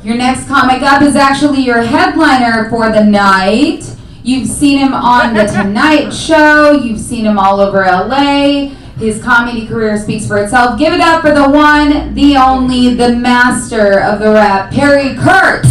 Your next comic up is actually your headliner for the night. You've seen him on The Tonight Show. You've seen him all over LA. His comedy career speaks for itself. Give it up for the one, the only, the master of the rap, Perry Kurtz.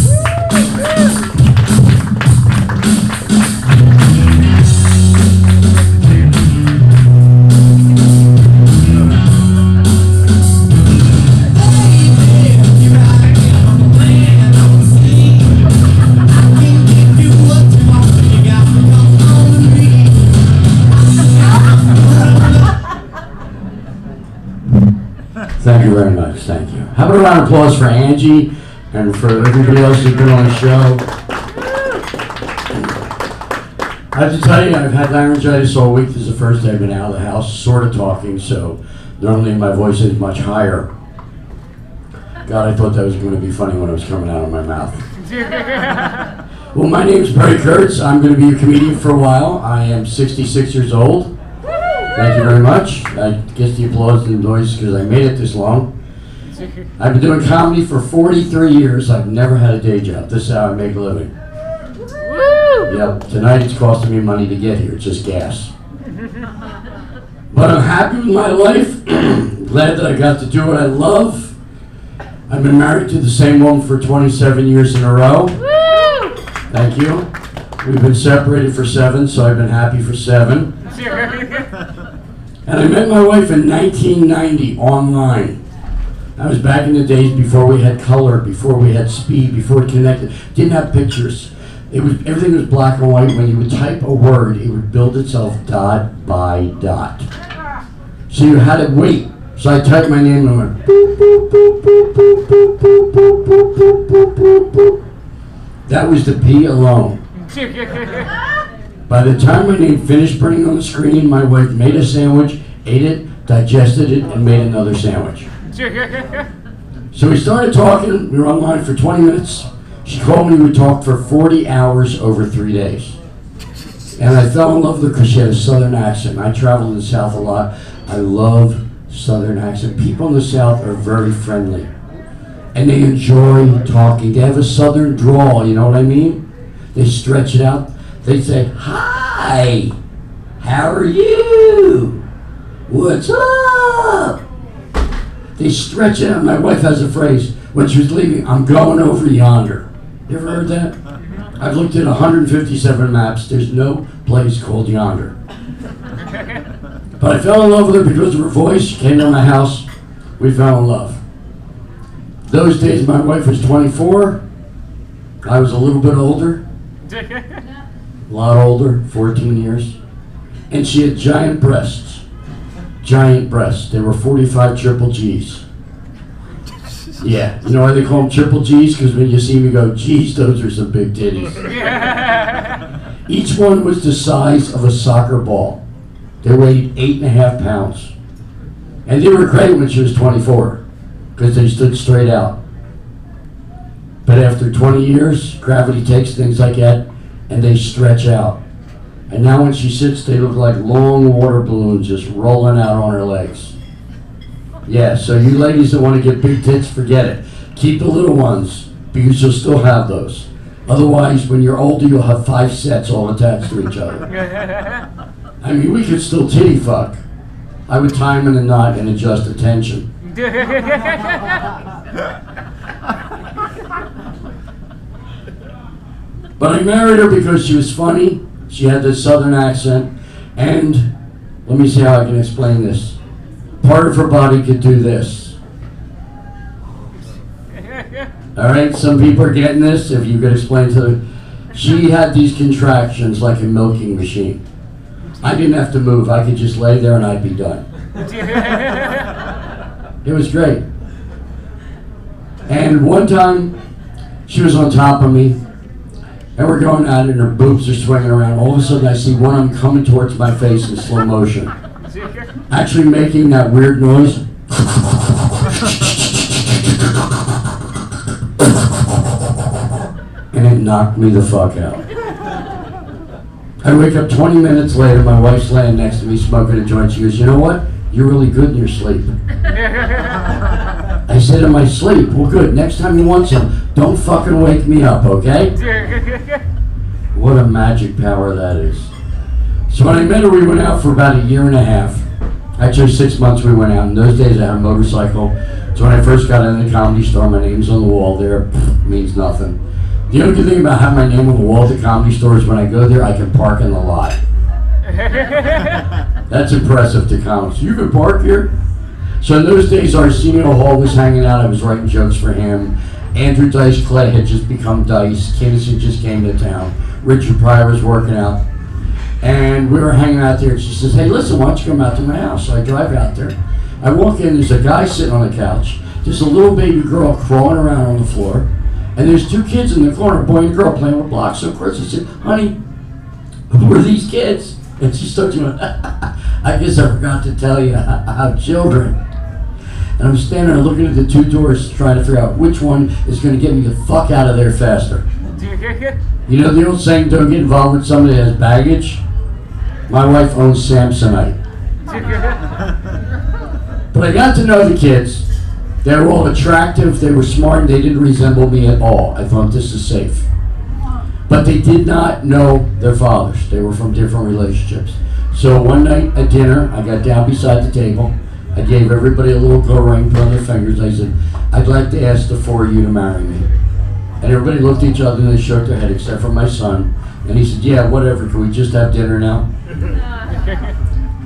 Thank you very much, thank you. How about a round of applause for Angie and for everybody else who's been on the show. I have to tell you, I've had laryngitis all week. This is the first day I've been out of the house, sort of talking, so normally my voice is much higher. God, I thought that was going to be funny when it was coming out of my mouth. Well, my name is Perry Kurtz. I'm going to be a comedian for a while. I am 66 years old. Thank you very much. I guess the applause and the noise because I made it this long. I've been doing comedy for 43 years. I've never had a day job. This is how I make a living. Yep. Tonight it's costing me money to get here. It's just gas. But I'm happy with my life. Glad that I got to do what I love. I've been married to the same woman for 27 years in a row. Thank you. We've been separated for 7, so I've been happy for 7. And I met my wife in 1990 online. That was back in the days before we had color, before we had speed, before we connected. Didn't have pictures. Everything was black and white. When you would type a word, it would build itself dot by dot. So you had to wait. So I typed my name and I went boop, boop, boop, boop, boop, boop, boop, boop, boop, boop, boop, boop. That was the P alone. By the time my name finished printing on the screen, my wife made a sandwich, ate it, digested it, and made another sandwich. So we started talking. We were online for 20 minutes. She called me. We talked for 40 hours over 3 days. And I fell in love with her because she had a southern accent. I travel in the South a lot. I love southern accent. People in the South are very friendly. And they enjoy talking. They have a southern drawl, you know what I mean? They stretch it out. They say, hi, how are you? What's up? They stretch it out. My wife has a phrase when she was leaving, I'm going over yonder. You ever heard that? I've looked at 157 maps. There's no place called yonder. But I fell in love with her because of her voice. She came to my house. We fell in love. Those days my wife was 24. I was a little bit older. A lot older, 14 years. And she had giant breasts. Giant breasts. They were 45 triple G's. Yeah. You know why they call them triple G's? Because when you see me go, geez, those are some big titties. Each one was the size of a soccer ball. They weighed 8.5 pounds. And they were great when she was 24. Because they stood straight out. But after 20 years, gravity takes things like that, and they stretch out. And now when she sits, they look like long water balloons just rolling out on her legs. Yeah, so you ladies that want to get big tits, forget it. Keep the little ones, because you'll still have those. Otherwise, when you're older, you'll have 5 sets all attached to each other. I mean, we could still titty fuck. I would tie them in a knot and adjust the tension. But I married her because she was funny, she had this southern accent, and let me see how I can explain this. Part of her body could do this. Alright, some people are getting this, if you could explain to them. She had these contractions like a milking machine. I didn't have to move, I could just lay there and I'd be done. It was great. And one time, she was on top of me, and we're going at it, and her boobs are swinging around. All of a sudden, I see one of them coming towards my face in slow motion. Actually making that weird noise. And it knocked me the fuck out. I wake up 20 minutes later, my wife's laying next to me smoking a joint. She goes, you know what? You're really good in your sleep. I I said in my sleep, well good, next time you want some, don't fucking wake me up, okay? What a magic power that is. So when I met her, we went out for about 1.5 years. Actually 6 months we went out. In those days I had a motorcycle. So when I first got into the Comedy Store, my name's on the wall there, means nothing. The only good thing about having my name on the wall at the Comedy Store is when I go there, I can park in the lot. That's impressive to comics. You can park here? So in those days, Arsenio Hall was hanging out. I was writing jokes for him. Andrew Dice Clay had just become Dice. Kinnison just came to town. Richard Pryor was working out. And we were hanging out there. And she says, hey, listen, why don't you come out to my house? So I drive out there. I walk in. There's a guy sitting on the couch. There's a little baby girl crawling around on the floor. And there's 2 kids in the corner, boy and girl, playing with blocks. So Kurtz said, honey, who are these kids? And she starts going, I guess I forgot to tell you, I have children. And I'm standing there looking at the 2 doors trying to figure out which one is going to get me the fuck out of there faster. You know the old saying, don't get involved with somebody that has baggage? My wife owns Samsonite. But I got to know the kids. They were all attractive, they were smart, and they didn't resemble me at all. I thought this is safe. But they did not know their fathers. They were from different relationships. So one night at dinner, I got down beside the table. I gave everybody a little go ring, put on their fingers. I said, I'd like to ask the 4 of you to marry me. And everybody looked at each other and they shook their head, except for my son. And he said, yeah, whatever, can we just have dinner now?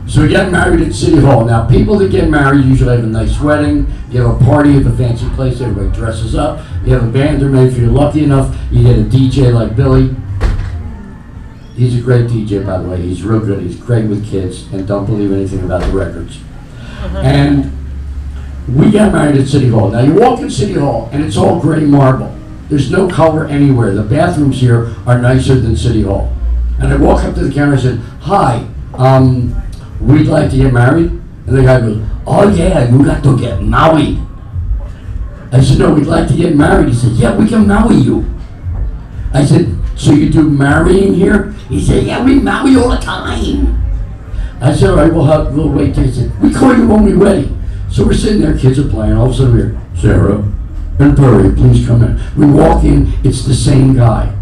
So we got married at City Hall. Now, people that get married usually have a nice wedding. You have a party at a fancy place. Everybody dresses up. You have a band, or maybe if you're lucky enough, you get a DJ like Billy. He's a great DJ, by the way. He's real good. He's great with kids, and don't believe anything about the records. And we got married at City Hall. Now, you walk in City Hall, and it's all gray marble. There's no color anywhere. The bathrooms here are nicer than City Hall. And I walk up to the counter and said, hi, we'd like to get married. And the guy goes, oh yeah, you got to get married. I said, no, we'd like to get married. He said, yeah, we can marry you. I said, so you do marrying here? He said, yeah, we marry all the time. I said, all right, we'll wait till he said, we call you when we're ready. So we're sitting there, kids are playing, all of a sudden we're, Sarah and Perry, please come in. We walk in, it's the same guy.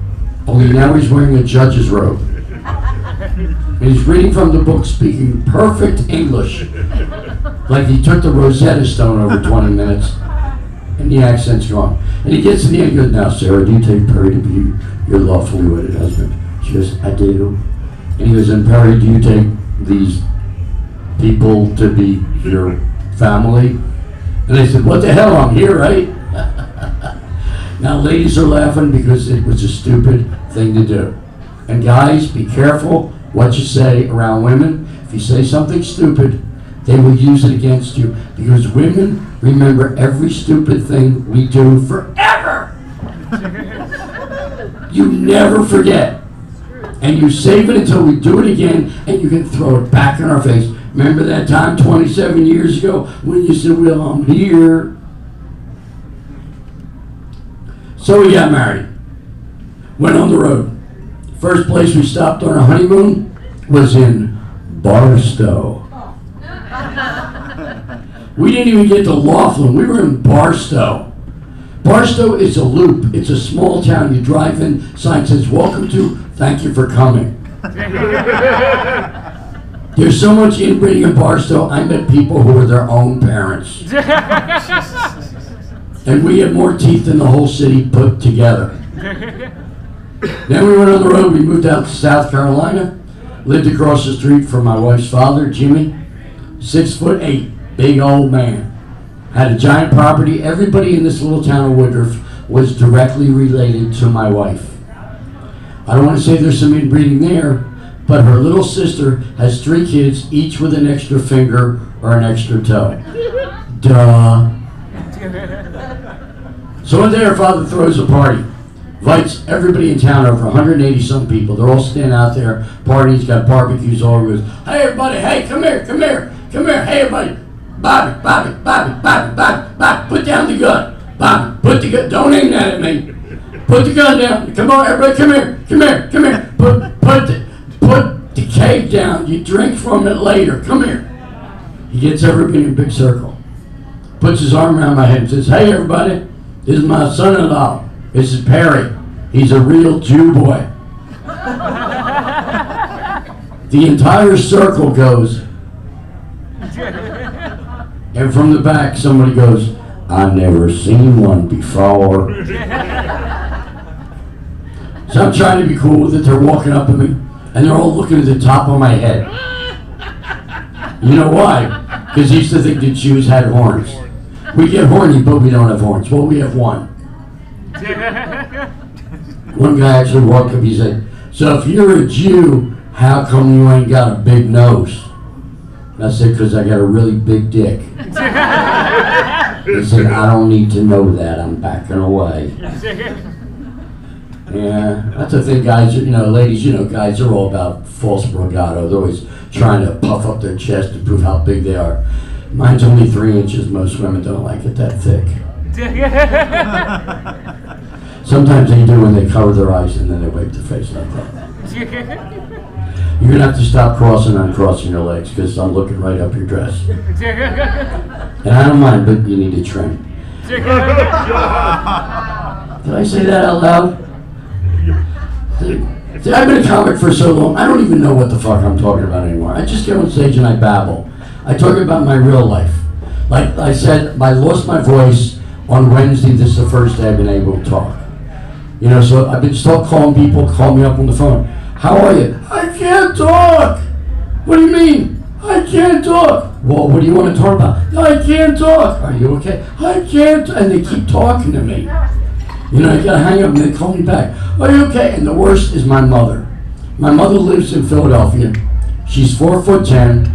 Only now he's wearing a judge's robe. And he's reading from the book, speaking perfect English. Like he took the Rosetta Stone over 20 minutes. And the accent's gone. And he gets to the end and goes, now, Sarah, do you take Perry to be your lawfully wedded husband? She goes, I do. And he goes, and Perry, do you take these people to be your family? And they said, what the hell, I'm here, right? Now, ladies are laughing because it was a stupid thing to do. And guys, be careful what you say around women. If you say something stupid, they will use it against you, because women remember every stupid thing we do forever. You never forget. And you save it until we do it again, and you can throw it back in our face. Remember that time 27 years ago when you said, well, I'm here. So we got married. Went on the road. First place we stopped on our honeymoon was in Barstow. We didn't even get to Laughlin. We were in Barstow. Barstow is a loop. It's a small town. You drive in, sign says, welcome to, thank you for coming. There's so much inbreeding in Barstow, I met people who were their own parents. And we had more teeth than the whole city put together. Then we went on the road. We moved out to South Carolina. Lived across the street from my wife's father, Jimmy. 6'8", big old man. Had a giant property. Everybody in this little town of Woodruff was directly related to my wife. I don't want to say there's some inbreeding there, but her little sister has 3 kids, each with an extra finger or an extra toe. Duh. So one day her father throws a party. Invites everybody in town, over 180 some people. They're all standing out there partying. He's got barbecues all over. He goes, hey everybody, hey, come here, hey everybody. Bobby, put down the gun. Bobby, put the gun, don't aim that at me. Put the gun down. Come on, everybody, come here. Put the keg down. You drink from it later. Come here. He gets everybody in a big circle. puts his arm around my head and says, "Hey everybody, this is my son-in-law. This is Perry. He's a real Jew boy." The entire circle goes, and from the back somebody goes, "I've never seen one before." So I'm trying to be cool with it. They're walking up to me, and they're all looking at the top of my head. You know why? Because they used to think that Jews had horns. We get horny, but we don't have horns. Well, we have one. One guy actually walked up, he said, "So if you're a Jew, how come you ain't got a big nose?" And I said, "Because I got a really big dick." He said, "I don't need to know that. I'm backing away." Yeah, that's the thing, guys. You know, ladies, you know, guys are all about false bravado. They're always trying to puff up their chest to prove how big they are. Mine's only 3 inches. Most women don't like it that thick. Sometimes they do when they cover their eyes and then they wipe their face like that. You're going to have to stop crossing and uncrossing your legs because I'm looking right up your dress. And I don't mind, but you need to trim. Did I say that out loud? See, I've been a comic for so long, I don't even know what the fuck I'm talking about anymore. I just get on stage and I babble. I talk about my real life. Like I said, I lost my voice on Wednesday. This is the first day I've been able to talk. You know, so I've been still calling people, call me up on the phone. "How are you?" "I can't talk." "What do you mean?" "I can't talk." "Well, what do you want to talk about?" "I can't talk." "Are you okay?" "I can't." And they keep talking to me. You know, I gotta hang up and they call me back. "Are you okay?" And the worst is my mother. My mother lives in Philadelphia. She's 4'10",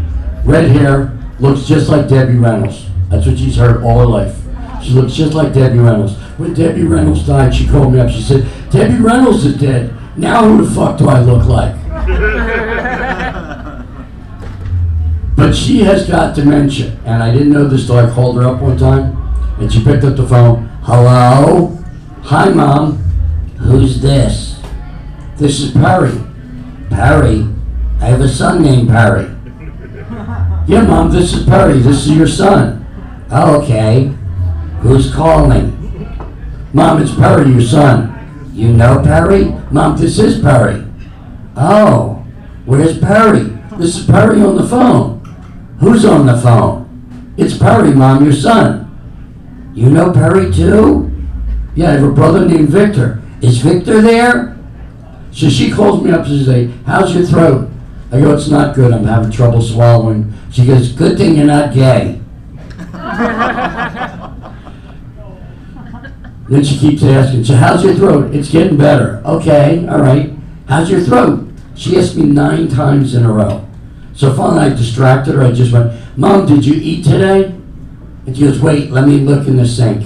red hair, looks just like Debbie Reynolds. That's what she's heard all her life. She looks just like Debbie Reynolds. When Debbie Reynolds died, she called me up. She said, "Debbie Reynolds is dead. Now who the fuck do I look like?" But she has got dementia, and I didn't know this till I called her up one time, and she picked up the phone. "Hello? Hi, Mom. Who's this?" "This is Perry." "Perry? I have a son named Perry." "Yeah, Mom, this is Perry. This is your son." "Oh, okay. Who's calling?" "Mom, it's Perry, your son." "You know Perry?" "Mom, this is Perry." "Oh, where's Perry?" "This is Perry on the phone." "Who's on the phone?" "It's Perry, Mom, your son." "You know Perry too?" "Yeah, I have a brother named Victor." "Is Victor there?" So she calls me up and says, "How's your throat?" I go, "It's not good. I'm having trouble swallowing." She goes, "Good thing you're not gay." Then she keeps asking, "So how's your throat?" "It's getting better." "Okay, all right. How's your throat?" She asked me 9 times in a row. So finally I distracted her. I just went, "Mom, did you eat today?" And she goes, "Wait, let me look in the sink."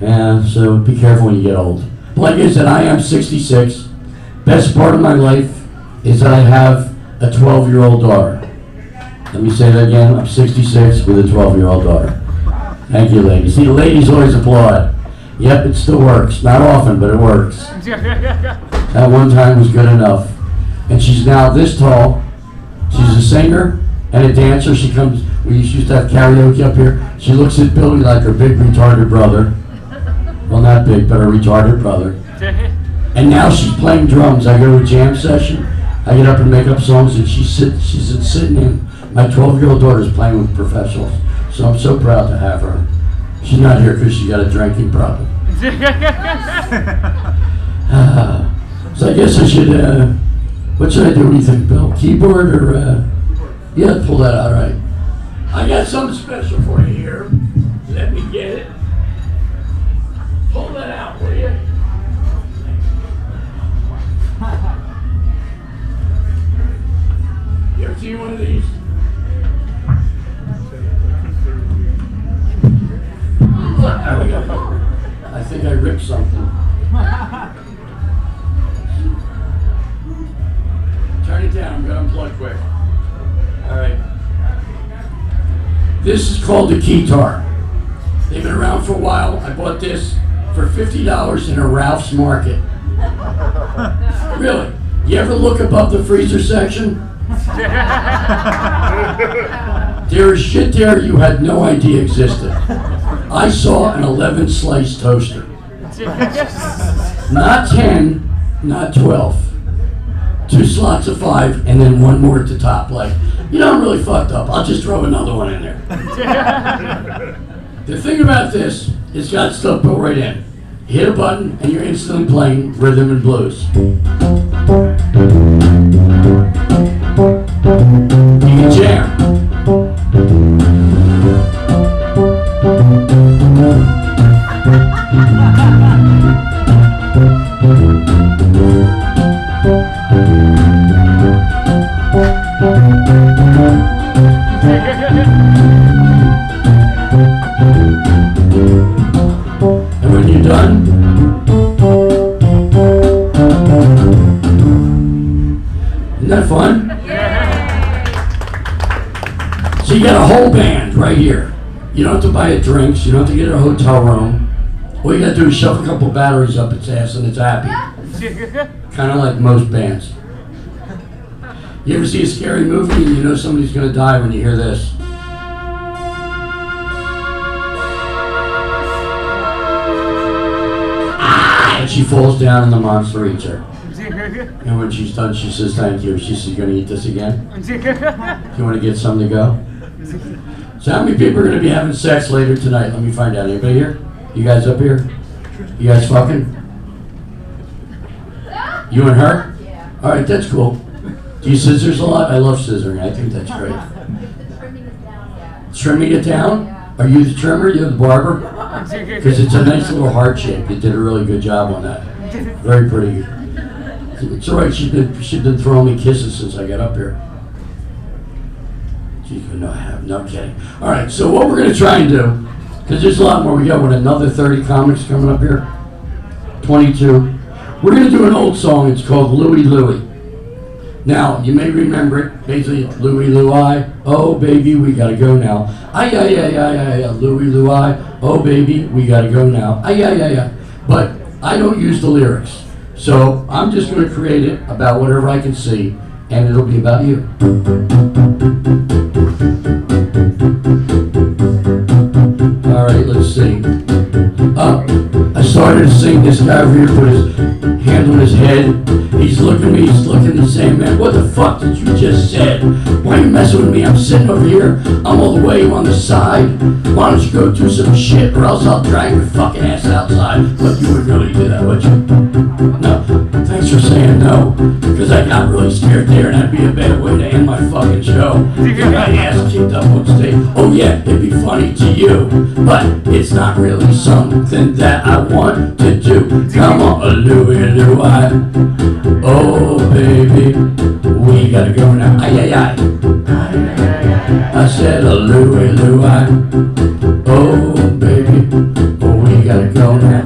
Yeah, so be careful when you get old. But like I said, I am 66. Best part of my life is that I have a 12-year-old daughter. Let me say that again. I'm 66 with a 12-year-old daughter. Thank you, ladies. See, the ladies always applaud. Yep, it still works. Not often, but it works. That one time was good enough. And she's now this tall. She's a singer and a dancer. She comes, we used to have karaoke up here. She looks at Billy like her big retarded brother. Well, not big, but a retarded brother. And now she's playing drums. I go to a jam session. I get up and make up songs, and she's sitting in. My 12-year-old daughter's playing with professionals. So I'm so proud to have her. She's not here because she got a drinking problem. So I guess I should, what should I do? What do you think, Bill? Keyboard or, yeah, pull that out, right. I got something special for you here. Let me get it. Pull that out, will you? You ever seen one of these? There we go. I think I ripped something. Turn it down. I'm going to unplug quick. All right. This is called the Keytar. They've been around for a while. I bought this for $50 in a Ralph's Market. Really? You ever look above the freezer section? There is shit there you had no idea existed. I saw an 11-slice toaster. Not 10, not 12. 2 slots of 5, and then one more at the top. Like, you know, I'm really fucked up. I'll just throw another one in there. The thing about this, it's got stuff built right in. You hit a button, and you're instantly playing rhythm and blues. You can jam. And when you're done, isn't that fun? So you got a whole band right here. You don't have to buy a drinks, you don't have to get a hotel room. All you gotta do is shove a couple batteries up its ass and it's happy. Kind of like most bands. You ever see a scary movie and you know somebody's gonna die when you hear this? Ah! And she falls down and the monster eats her. And when she's done, she says thank you. She says, you gonna eat this again? You wanna get some to go? So how many people are gonna be having sex later tonight? Let me find out. Anybody here? You guys up here? You guys fucking? You and her? Yeah. Alright, that's cool. Do you scissors a lot? I love scissoring. I think that's great. Trimming it down, yeah. Trimming it down? Yeah. Are you the trimmer? You're the barber? Because it's a nice little heart shape. You did a really good job on that. Very pretty. It's alright. She's been throwing me kisses since I got up here. She's going, no, I have. No, I'm kidding. Alright, so what we're going to try and do, because there's a lot more. We got, what, another 30 comics coming up here? 22. We're going to do an old song. It's called Louie Louie. Now, you may remember it. Basically, it's Louie Louie. Oh, baby, we got to go now. Ay, ay, ay, ay, ay, Louie Louie. Oh, baby, we got to go now. Ay, ay, ay, ay. But I don't use the lyrics. So I'm just going to create it about whatever I can see, and it'll be about you. All right, let's see. I started to sing. This guy over here put his hand on his head. He's looking at me, he's looking and saying, man, what the fuck did you just say? Why are you messing with me? I'm sitting over here. I'm all the way on the side. Why don't you go do some shit or else I'll drag your fucking ass outside. But you would really do that, would you? No. Thanks for saying no. Because I got really scared there and that'd be a bad way to end my fucking show. Get my ass kicked up on stage. Oh yeah, it'd be funny to you. But it's not really something that I want to do. Come on, Louie Louie. Oh baby, we gotta go now. Ay ay ay. I said a Louie Louie. Oh baby, we gotta go now.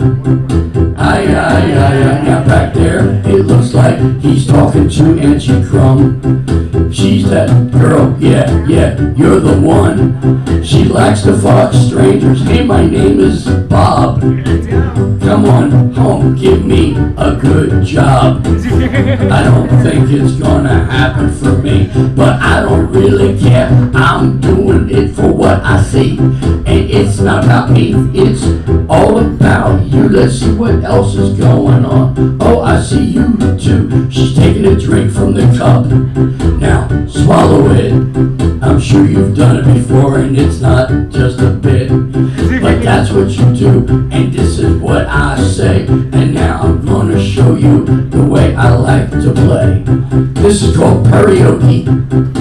Ay ay ay ay. Now back there, it looks like he's talking to Angie Crumb. She's that girl, yeah, yeah, you're the one. She likes to fuck strangers. Hey, my name is Bob. Come on home, give me a good job. I don't think it's gonna happen for me, but I don't really care. I'm doing it for what I see, and it's not about me, it's all about you. Let's see what else is going on. Oh, I see you too. She's taking a drink from the cup. Now, swallow it. I'm sure you've done it before, and it's not just a bit. But that's what you do, and this is what I say. And now I'm gonna show you the way I like to play. This is called karaoke.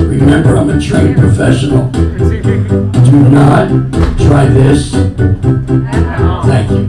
Remember, I'm a trained professional. Do not try this. Thank you.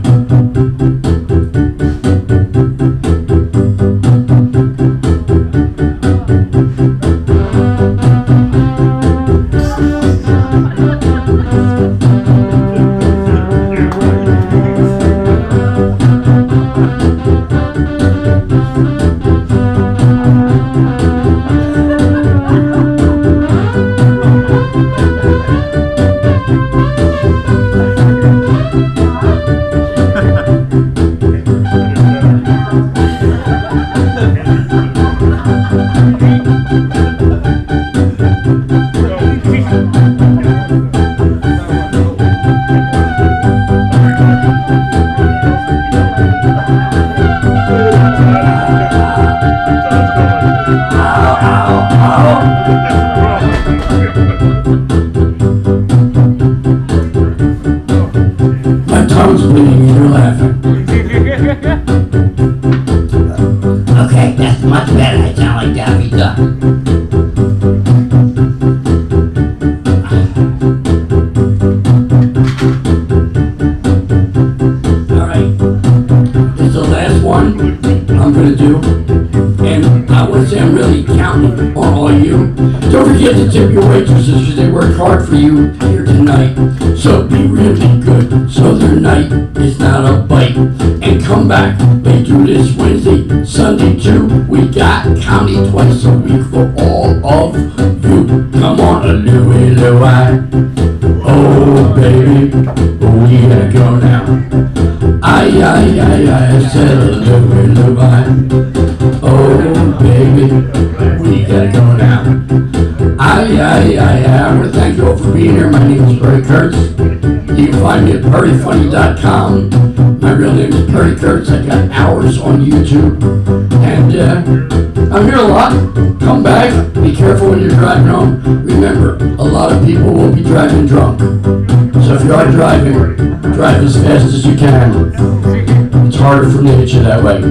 singing and you're laughing. Okay, that's much better. I sound like Daffy Duck. Alright. This is the last one I'm gonna do. And I want to say I'm really counting on all of you. Don't forget to tip your waitresses because they work hard for you here tonight. So be really good so their night is not a bite. And come back. They do this Wednesday, Sunday too. We got comedy twice a week for all of you. Come on, a Louie Louie. Oh baby, we gotta go now. I said a Louie Louie. Oh baby, we gotta go now. I want to thank you all for being here. My name is Perry Kurtz. You can find me at perryfunny.com. My real name is Perry Kurtz. I got hours on YouTube. And I'm here a lot. Come back. Be careful when you're driving home. Remember, a lot of people will be driving drunk. So if you are driving, drive as fast as you can. It's harder for nature that way.